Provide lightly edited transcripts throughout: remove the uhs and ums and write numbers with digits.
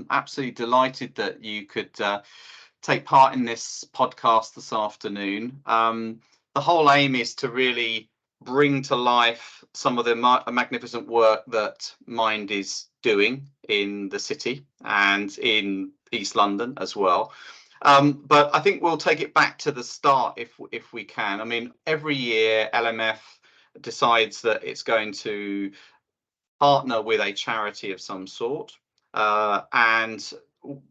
Absolutely delighted that you could take part in this podcast this afternoon. The whole aim is to really bring to life some of the magnificent work that Mind is doing in the city and in East London as well. But I think we'll take it back to the start if we can. I mean, every year LMF decides that it's going to partner with a charity of some sort, and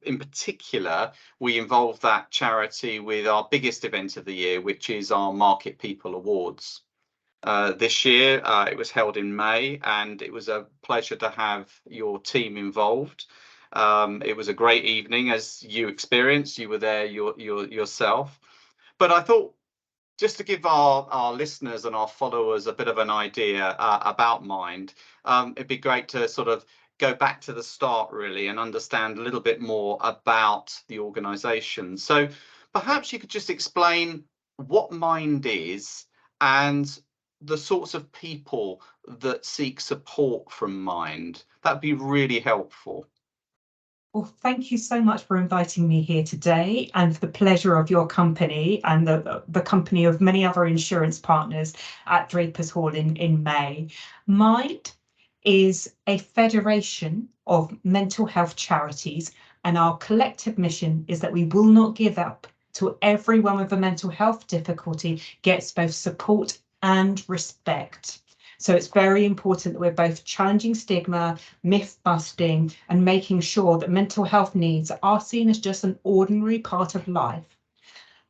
in particular we involve that charity with our biggest event of the year, which is our Market People Awards. This year it was held in May, and it was a pleasure to have your team involved. It was a great evening, as you experienced. You were there yourself. But I thought, just to give our listeners and our followers a bit of an idea about Mind, it'd be great to sort of go back to the start really and understand a little bit more about the organisation. So perhaps you could just explain what Mind is and the sorts of people that seek support from Mind. That'd be really helpful. Well, thank you so much for inviting me here today, and for the pleasure of your company and the company of many other insurance partners at Drapers Hall in May. Mind is a federation of mental health charities, and our collective mission is that we will not give up till everyone with a mental health difficulty gets both support and respect. So it's very important that we're both challenging stigma, myth busting, and making sure that mental health needs are seen as just an ordinary part of life,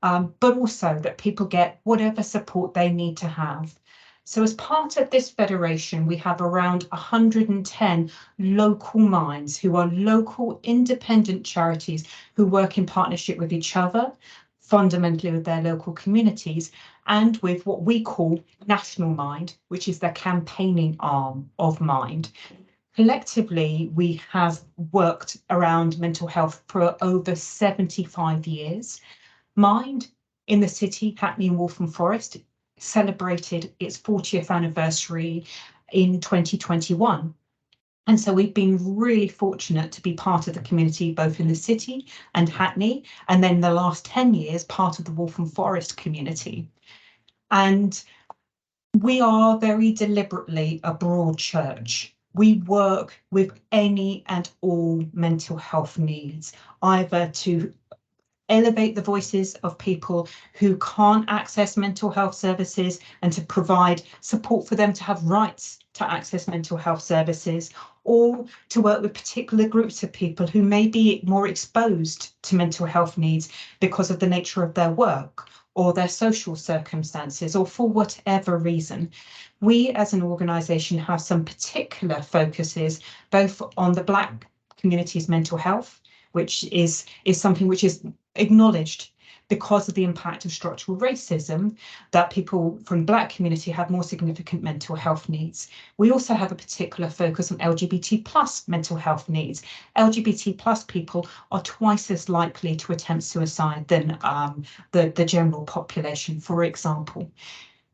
but also that people get whatever support they need to have. So as part of this federation, we have around 110 local minds who are local independent charities who work in partnership with each other, fundamentally with their local communities, and with what we call National Mind, which is the campaigning arm of Mind. Collectively, we have worked around mental health for over 75 years. Mind in the city, Hackney and Waltham Forest, celebrated its 40th anniversary in 2021. And so we've been really fortunate to be part of the community, both in the city and Hackney, and then the last 10 years, part of the Waltham Forest community. And we are very deliberately a broad church. We work with any and all mental health needs, either to elevate the voices of people who can't access mental health services and to provide support for them to have rights to access mental health services, or to work with particular groups of people who may be more exposed to mental health needs because of the nature of their work or their social circumstances, or for whatever reason. We as an organisation have some particular focuses both on the Black community's mental health, which is something which is acknowledged because of the impact of structural racism, that people from Black community have more significant mental health needs. We also have a particular focus on LGBT plus mental health needs. LGBT plus people are twice as likely to attempt suicide than the general population, for example.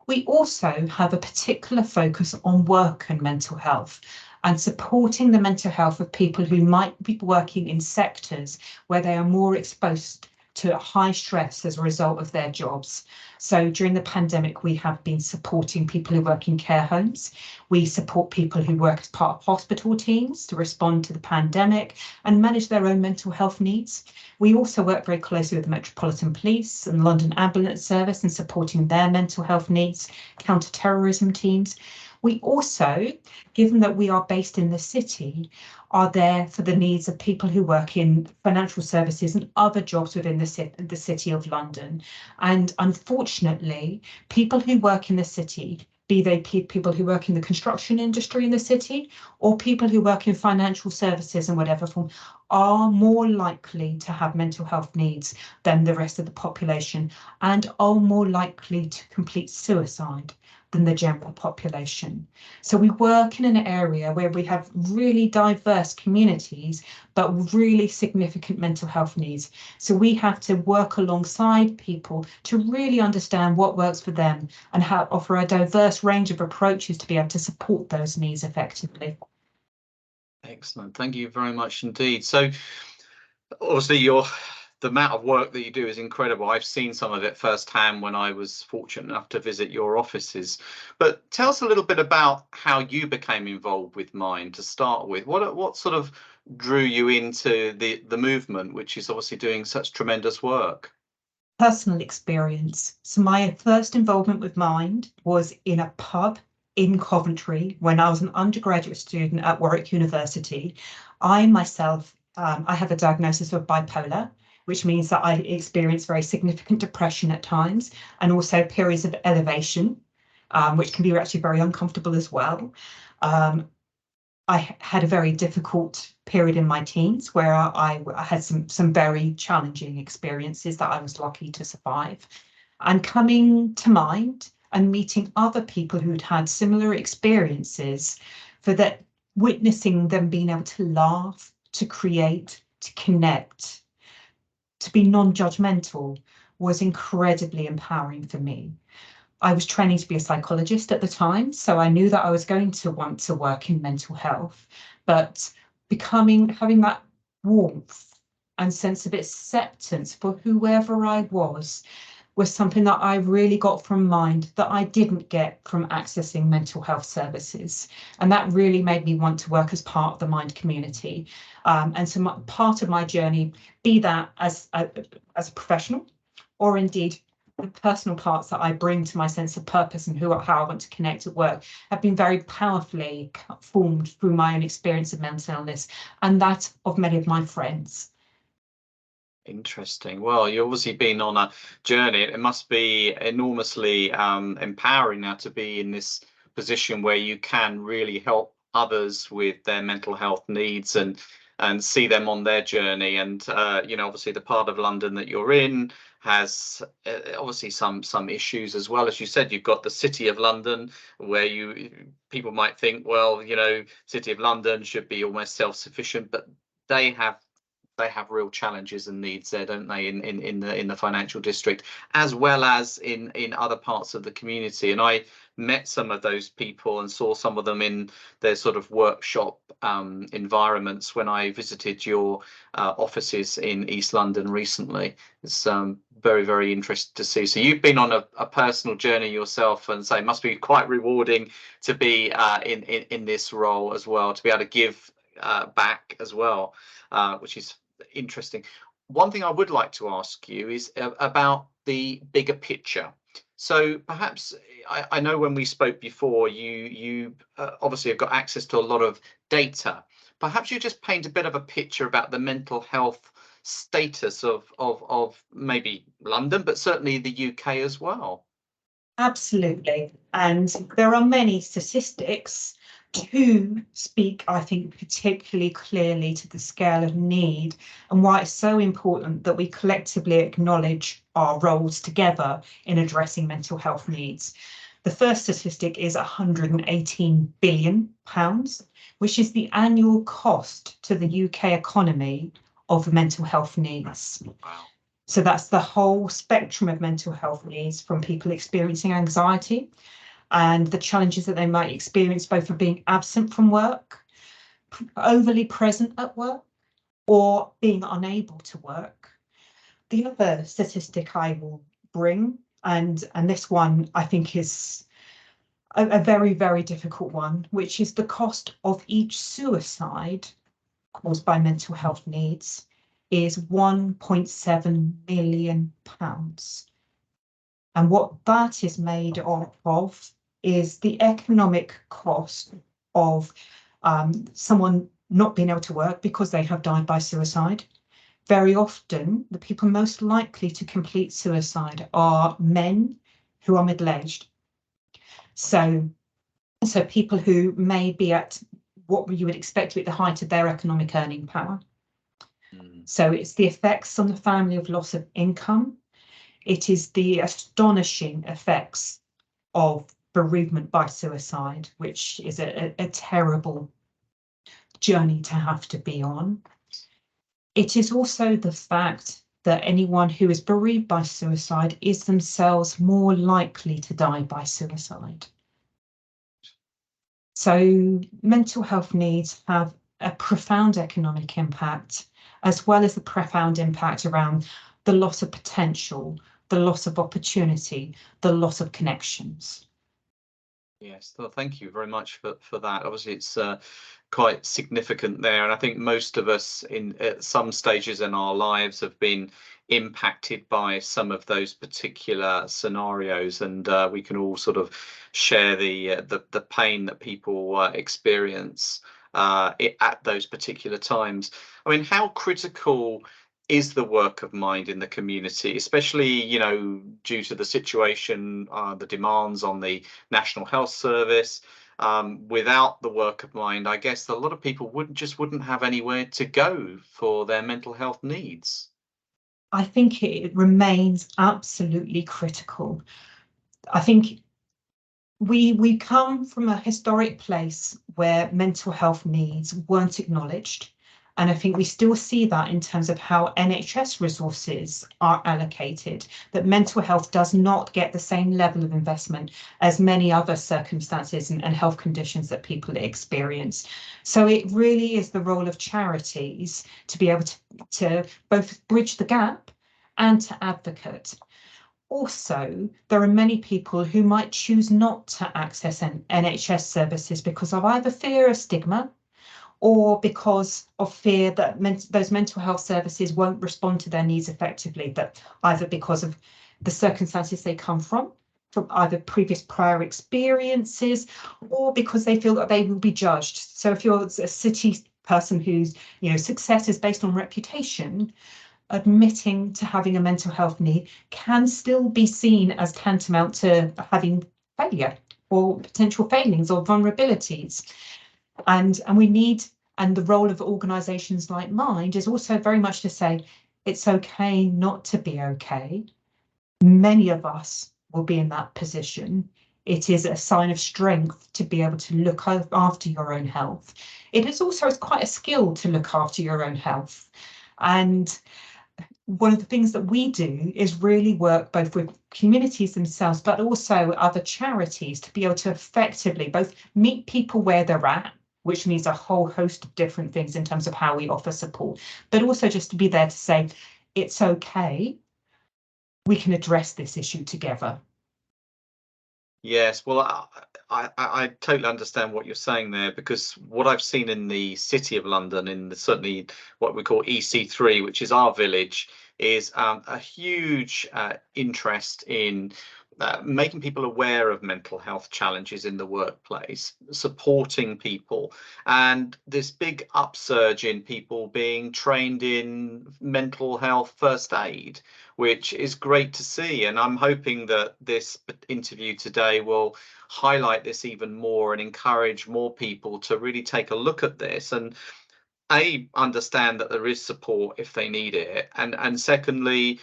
We also have a particular focus on work and mental health, and supporting the mental health of people who might be working in sectors where they are more exposed to high stress as a result of their jobs. So during the pandemic, we have been supporting people who work in care homes. We support people who work as part of hospital teams to respond to the pandemic and manage their own mental health needs. We also work very closely with the Metropolitan Police and London Ambulance Service in supporting their mental health needs, counter-terrorism teams. We also, given that we are based in the city, are there for the needs of people who work in financial services and other jobs within the City of London. And unfortunately, people who work in the city, be they people who work in the construction industry in the city or people who work in financial services in whatever form, are more likely to have mental health needs than the rest of the population, and are more likely to complete suicide than the general population. So we work in an area where we have really diverse communities, but really significant mental health needs. So we have to work alongside people to really understand what works for them and how offer a diverse range of approaches to be able to support those needs effectively. Excellent. Thank you very much indeed. So obviously the amount of work that you do is incredible. I've seen some of it firsthand when I was fortunate enough to visit your offices. But tell us a little bit about how you became involved with Mind to start with. What sort of drew you into the movement, which is obviously doing such tremendous work? Personal experience. So my first involvement with Mind was in a pub in Coventry when I was an undergraduate student at Warwick University. I myself, I have a diagnosis of bipolar, which means that I experience very significant depression at times and also periods of elevation, which can be actually very uncomfortable as well. I had a very difficult period in my teens where I had some very challenging experiences that I was lucky to survive. And coming to Mind and meeting other people who'd had similar experiences, for that, witnessing them being able to laugh, to create, to connect, to be non-judgmental was incredibly empowering for me. I was training to be a psychologist at the time, so I knew that I was going to want to work in mental health, but having that warmth and sense of acceptance for whoever I was something that I really got from Mind that I didn't get from accessing mental health services. And that really made me want to work as part of the Mind community. And so part of my journey, be that as a professional, or indeed the personal parts that I bring to my sense of purpose and how I want to connect at work, have been very powerfully formed through my own experience of mental illness and that of many of my friends. Interesting. Well, you've obviously been on a journey. It must be enormously empowering now to be in this position where you can really help others with their mental health needs and see them on their journey. And obviously the part of London that you're in has obviously some issues as well. As you said, you've got the City of London, where people might think, well, City of London should be almost self-sufficient, but they have real challenges and needs there, don't they, in the financial district, as well as in other parts of the community. And I met some of those people and saw some of them in their sort of workshop environments when I visited your offices in East London recently. It's very, very interesting to see. So you've been on a personal journey yourself, and so it must be quite rewarding to be in this role as well, to be able to give back as well, which is interesting. One thing I would like to ask you is about the bigger picture. So perhaps I know when we spoke before, you obviously have got access to a lot of data. Perhaps you just paint a bit of a picture about the mental health status of maybe London, but certainly the UK as well. Absolutely. And there are many statistics to speak, I think, particularly clearly to the scale of need and why it's so important that we collectively acknowledge our roles together in addressing mental health needs. The first statistic is £118 billion, which is the annual cost to the UK economy of mental health needs. Wow. So that's the whole spectrum of mental health needs, from people experiencing anxiety and the challenges that they might experience both for being absent from work, overly present at work, or being unable to work. The other statistic I will bring, and this one I think is a very, very difficult one, which is the cost of each suicide caused by mental health needs, is £1.7 million. And what that is made of is the economic cost of someone not being able to work because they have died by suicide. Very often, the people most likely to complete suicide are men who are middle-aged. So people who may be at what you would expect to be at the height of their economic earning power. So it's the effects on the family of loss of income. It is the astonishing effects of bereavement by suicide, which is a terrible journey to have to be on. It is also the fact that anyone who is bereaved by suicide is themselves more likely to die by suicide. So mental health needs have a profound economic impact, as well as the profound impact around the loss of potential, the loss of opportunity, the loss of connections. Yes, well, thank you very much for that. Obviously, it's quite significant there, and I think most of us in at some stages in our lives have been impacted by some of those particular scenarios, and we can all sort of share the pain that people experience at those particular times. I mean, how critical is the work of mind in the community, especially, you know, due to the situation, the demands on the National Health Service? Without the work of mind, I guess a lot of people wouldn't have anywhere to go for their mental health needs. I think it remains absolutely critical. I think we come from a historic place where mental health needs weren't acknowledged. And I think we still see that in terms of how NHS resources are allocated, that mental health does not get the same level of investment as many other circumstances and health conditions that people experience. So it really is the role of charities to be able to both bridge the gap and to advocate. Also, there are many people who might choose not to access NHS services because of either fear of stigma or because of fear that those mental health services won't respond to their needs effectively, but either because of the circumstances they come from either previous prior experiences, or because they feel that they will be judged. So if you're a city person whose success is based on reputation, admitting to having a mental health need can still be seen as tantamount to having failure or potential failings or vulnerabilities. And we need, and the role of organisations like Mind is also very much to say, it's okay not to be okay. Many of us will be in that position. It is a sign of strength to be able to look after your own health. It is also quite a skill to look after your own health. And one of the things that we do is really work both with communities themselves, but also other charities to be able to effectively both meet people where they're at, which means a whole host of different things in terms of how we offer support, but also just to be there to say, it's okay, we can address this issue together. Yes, well, I totally understand what you're saying there, because what I've seen in the City of London, certainly what we call EC3, which is our village, is a huge interest in making people aware of mental health challenges in the workplace, supporting people, and this big upsurge in people being trained in mental health first aid, which is great to see. And I'm hoping that this interview today will highlight this even more and encourage more people to really take a look at this and understand that there is support if they need it, and secondly,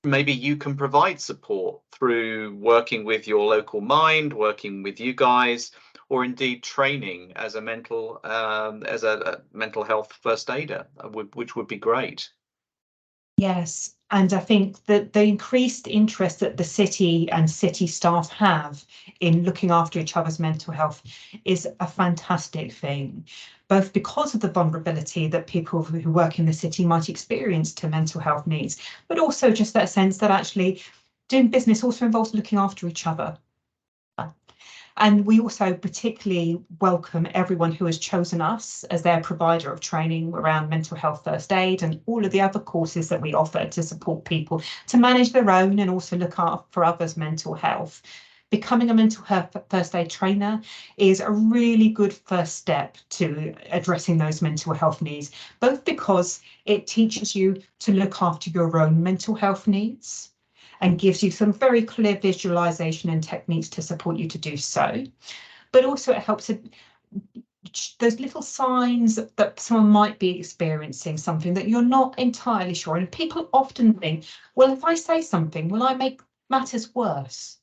maybe you can provide support through working with your local Mind, working with you guys, or indeed training as a mental health first aider, which would be great. Yes, and I think that the increased interest that the city and city staff have in looking after each other's mental health is a fantastic thing, both because of the vulnerability that people who work in the city might experience to mental health needs, but also just that sense that actually doing business also involves looking after each other. And we also particularly welcome everyone who has chosen us as their provider of training around mental health first aid and all of the other courses that we offer to support people to manage their own and also look out for others' mental health. Becoming a mental health first aid trainer is a really good first step to addressing those mental health needs, both because it teaches you to look after your own mental health needs and gives you some very clear visualization and techniques to support you to do so. But also it helps those little signs that someone might be experiencing something that you're not entirely sure. And people often think, well, if I say something, will I make matters worse?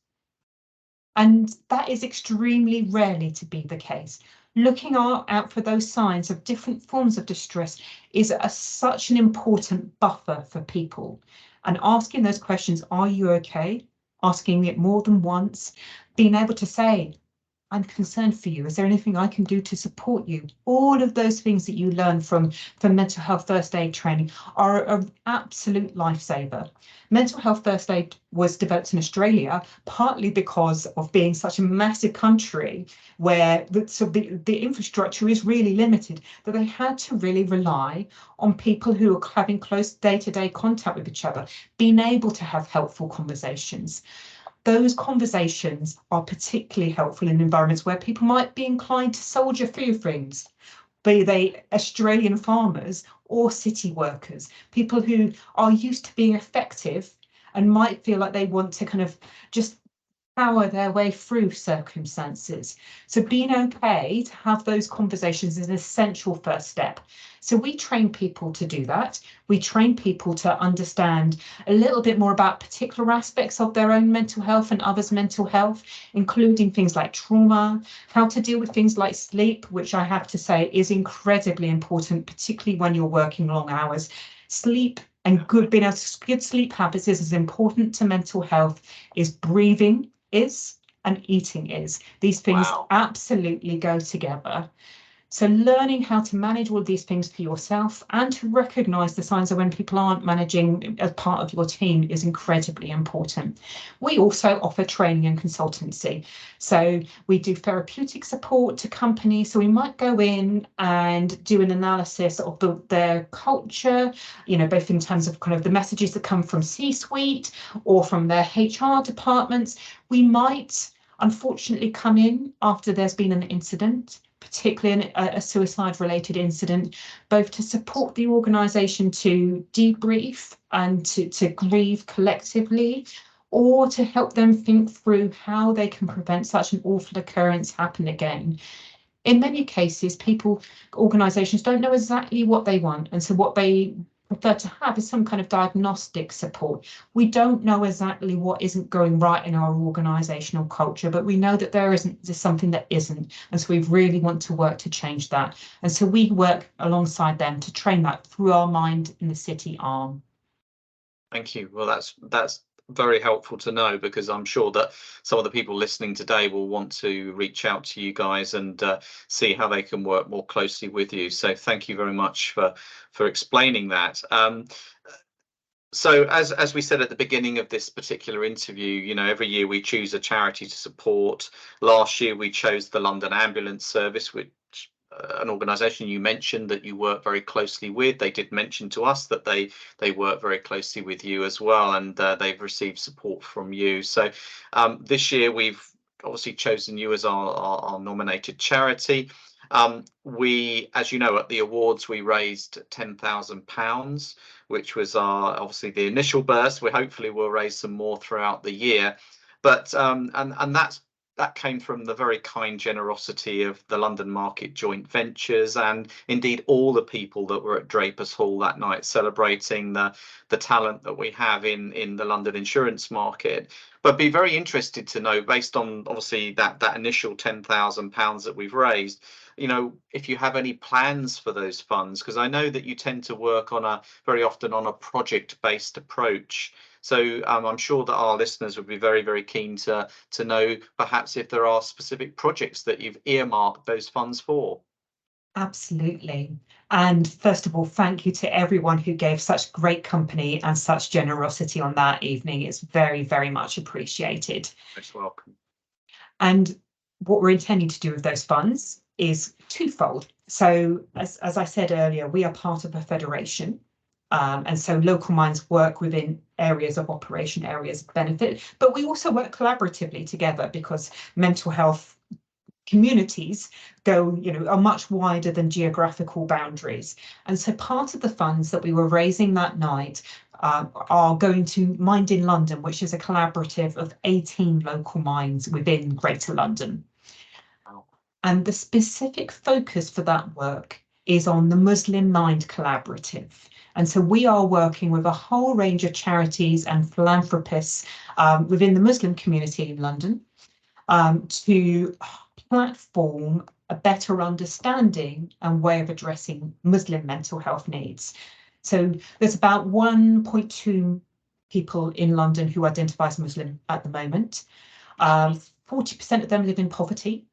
And that is extremely rarely to be the case. Looking out for those signs of different forms of distress is such an important buffer for people. And asking those questions, are you okay? Asking it more than once, being able to say, I'm concerned for you. Is there anything I can do to support you? All of those things that you learn from mental health first aid training are an absolute lifesaver. Mental health first aid was developed in Australia, partly because of being such a massive country where the infrastructure is really limited, that they had to really rely on people who are having close day-to-day contact with each other, being able to have helpful conversations. Those conversations are particularly helpful in environments where people might be inclined to soldier through things, be they Australian farmers or city workers, people who are used to being effective and might feel like they want to kind of just power their way through circumstances. So being okay to have those conversations is an essential first step. So we train people to do that. We train people to understand a little bit more about particular aspects of their own mental health and others' mental health, including things like trauma, how to deal with things like sleep, which I have to say is incredibly important, particularly when you're working long hours. Sleep and being able to good sleep habits is as important to mental health as breathing is and eating is. These things absolutely go together. So learning how to manage all of these things for yourself and to recognise the signs of when people aren't managing as part of your team is incredibly important. We also offer training and consultancy. So we do therapeutic support to companies. So we might go in and do an analysis of their culture, both in terms of kind of the messages that come from C-suite or from their HR departments. We might unfortunately come in after there's been an incident, particularly a suicide-related incident, both to support the organisation to debrief and to grieve collectively, or to help them think through how they can prevent such an awful occurrence happen again. In many cases, organisations don't know exactly what they want, and so what they prefer to have is some kind of diagnostic support. We don't know exactly what isn't going right in our organisational culture, but we know that there's something that isn't, and so we really want to work to change that. And so we work alongside them to train that through our Mind in the City arm. Thank you. Well, that's very helpful to know, because I'm sure that some of the people listening today will want to reach out to you guys and see how they can work more closely with you. So thank you very much for explaining that. So as we said at the beginning of this particular interview, every year we choose a charity to support. Last year we chose the London Ambulance Service, which an organisation you mentioned that you work very closely with. They did mention to us that they work very closely with you as well, and they've received support from you. So this year we've obviously chosen you as our nominated charity. We, as you know, at the awards we raised £10,000, which was obviously the initial burst. We hopefully will raise some more throughout the year, but and that came from the very kind generosity of the London Market Joint Ventures, and indeed all the people that were at Drapers Hall that night celebrating the talent that we have in the London insurance market. But be very interested to know, based on obviously that initial £10,000 that we've raised, if you have any plans for those funds, because I know that you tend to work very often on a project-based approach. So I'm sure that our listeners would be very, very keen to know perhaps if there are specific projects that you've earmarked those funds for. Absolutely. And first of all, thank you to everyone who gave such great company and such generosity on that evening. It's very, very much appreciated. Most welcome. And what we're intending to do with those funds is twofold. So as I said earlier, we are part of a federation. And so local minds work within areas of operation, areas of benefit, but we also work collaboratively together, because mental health communities are much wider than geographical boundaries. And so part of the funds that we were raising that night are going to Mind in London, which is a collaborative of 18 local minds within Greater London. Wow. And the specific focus for that work is on the Muslim Mind Collaborative. And so we are working with a whole range of charities and philanthropists within the Muslim community in London to platform a better understanding and way of addressing Muslim mental health needs. So there's about 1.2 people in London who identify as Muslim at the moment. 40% of them live in poverty.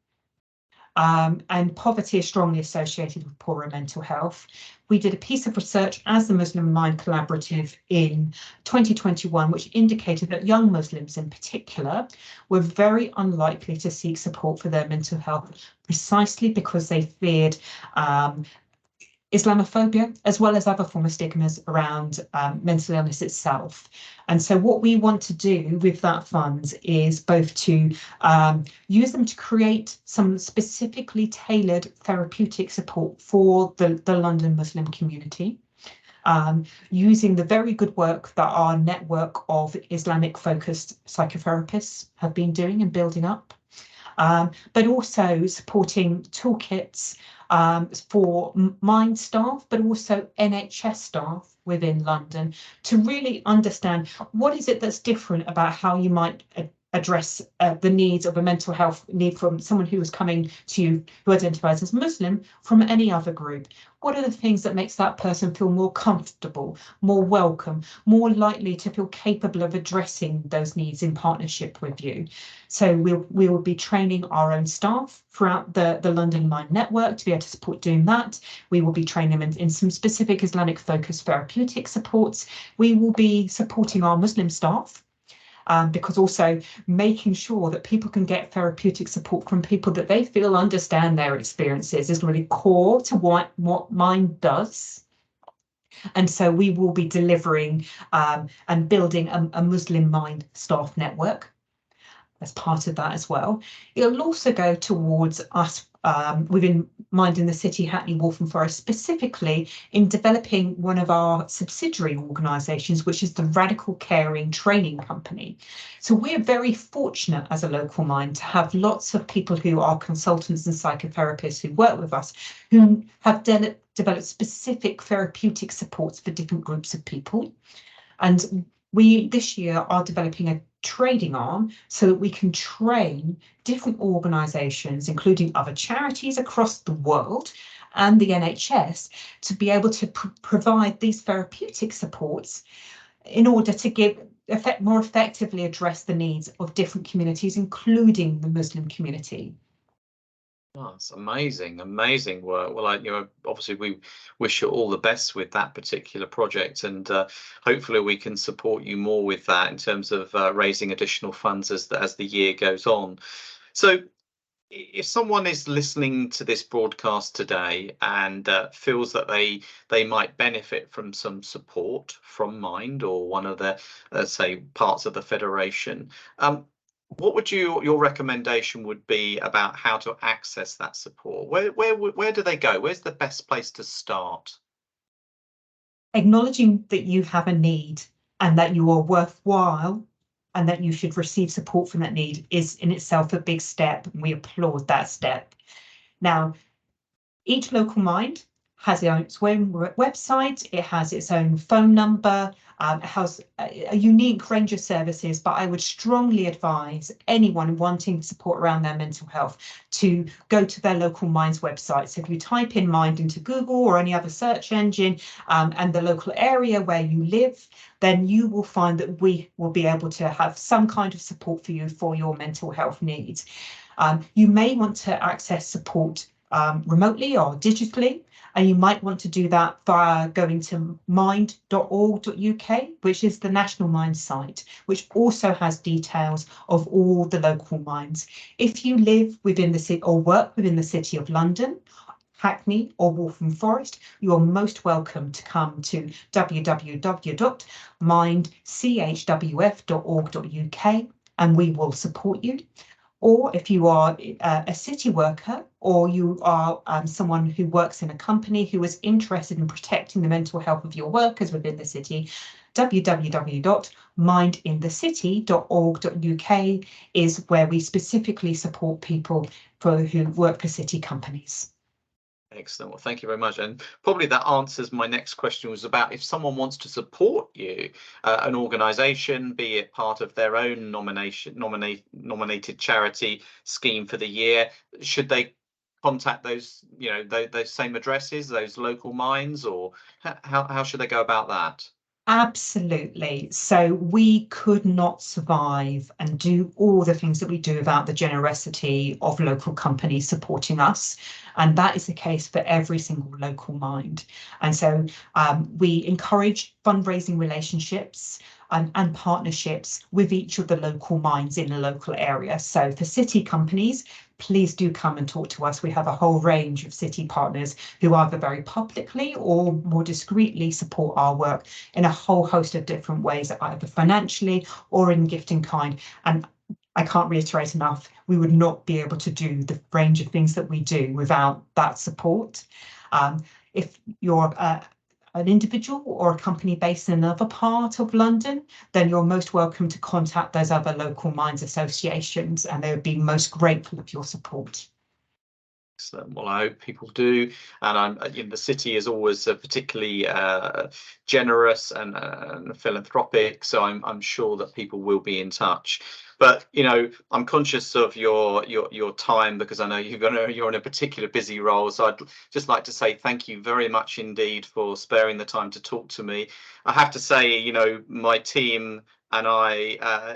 and poverty is strongly associated with poorer mental health. We did a piece of research as the Muslim Mind Collaborative in 2021, which indicated that young Muslims in particular were very unlikely to seek support for their mental health precisely because they feared Islamophobia, as well as other form of stigmas around mental illness itself. And so what we want to do with that funds is both to use them to create some specifically tailored therapeutic support for the London Muslim community, using the very good work that our network of Islamic focused psychotherapists have been doing and building up. But also supporting toolkits for Mind staff, but also NHS staff within London to really understand what is it that's different about how you might address the needs of a mental health need from someone who is coming to you who identifies as Muslim from any other group. What are the things that makes that person feel more comfortable, more welcome, more likely to feel capable of addressing those needs in partnership with you? So we will be training our own staff throughout the London Mind Network to be able to support doing that. We will be training them in some specific Islamic focused therapeutic supports. We will be supporting our Muslim staff, because also making sure that people can get therapeutic support from people that they feel understand their experiences is really core to what Mind does. And so we will be delivering and building a Muslim Mind staff network as part of that as well. It'll also go towards us within Mind in the City, Hackney, Waltham Forest, specifically in developing one of our subsidiary organisations, which is the Radical Caring Training Company. So we're very fortunate as a local Mind to have lots of people who are consultants and psychotherapists who work with us, who have developed specific therapeutic supports for different groups of people. And we this year are developing a trading arm so that we can train different organisations, including other charities across the world and the NHS, to be able to provide these therapeutic supports in order to more effectively address the needs of different communities, including the Muslim community. Oh, that's amazing work. Well, obviously we wish you all the best with that particular project, and hopefully we can support you more with that in terms of raising additional funds as the year goes on. So if someone is listening to this broadcast today and feels that they might benefit from some support from Mind or one of the say parts of the Federation, what would your recommendation would be about how to access that support? Where do they go? Where's the best place to start? Acknowledging that you have a need and that you are worthwhile and that you should receive support from that need is in itself a big step, and we applaud that step. Now, each local Mind has its own website, it has its own phone number, it has a unique range of services, but I would strongly advise anyone wanting support around their mental health to go to their local Mind's website. So if you type in Mind into Google or any other search engine and the local area where you live, then you will find that we will be able to have some kind of support for you for your mental health needs. You may want to access support remotely or digitally, and you might want to do that via going to mind.org.uk, which is the National Mind site, which also has details of all the local Minds. If you live within the city or work within the City of London, Hackney or Waltham Forest, you are most welcome to come to www.mindchwf.org.uk and we will support you. Or if you are a city worker or you are someone who works in a company who is interested in protecting the mental health of your workers within the city, www.mindinthecity.org.uk is where we specifically support people who work for city companies. Excellent. Well, thank you very much. And probably that answers my next question, was about if someone wants to support you, an organisation, be it part of their own nominated charity scheme for the year, should they contact those, those same addresses, those local Minds, or how should they go about that? Absolutely. So we could not survive and do all the things that we do without the generosity of local companies supporting us. And that is the case for every single local mind. And so we encourage fundraising relationships and partnerships with each of the local minds in a local area. So for city companies, please do come and talk to us. We have a whole range of city partners who either very publicly or more discreetly support our work in a whole host of different ways, either financially or in gift in kind. And I can't reiterate enough, we would not be able to do the range of things that we do without that support. If you're an individual or a company based in another part of London, then you're most welcome to contact those other local minds associations, and they would be most grateful of your support. Excellent. Well, I hope people do, and the city is always particularly generous and philanthropic, so I'm sure that people will be in touch. But I'm conscious of your time, because I know you're in a particular busy role. So I'd just like to say thank you very much indeed for sparing the time to talk to me. I have to say, my team and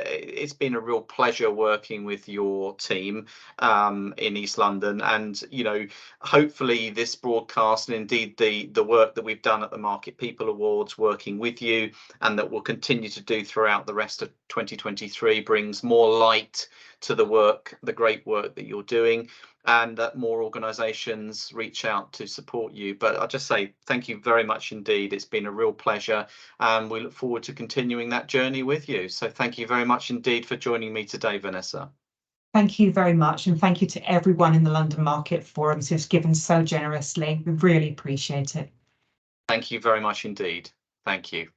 it's been a real pleasure working with your team in East London, and hopefully this broadcast, and indeed the work that we've done at the Market People Awards working with you, and that we'll continue to do throughout the rest of 2023, brings more light to the great work that you're doing, and that more organisations reach out to support you. But I'll just say thank you very much indeed. It's been a real pleasure, and we look forward to continuing that journey with you. So thank you very much indeed for joining me today, Vanessa. Thank you very much, and thank you to everyone in the London Market Forums who's given so generously. We really appreciate it. Thank you very much indeed. Thank you.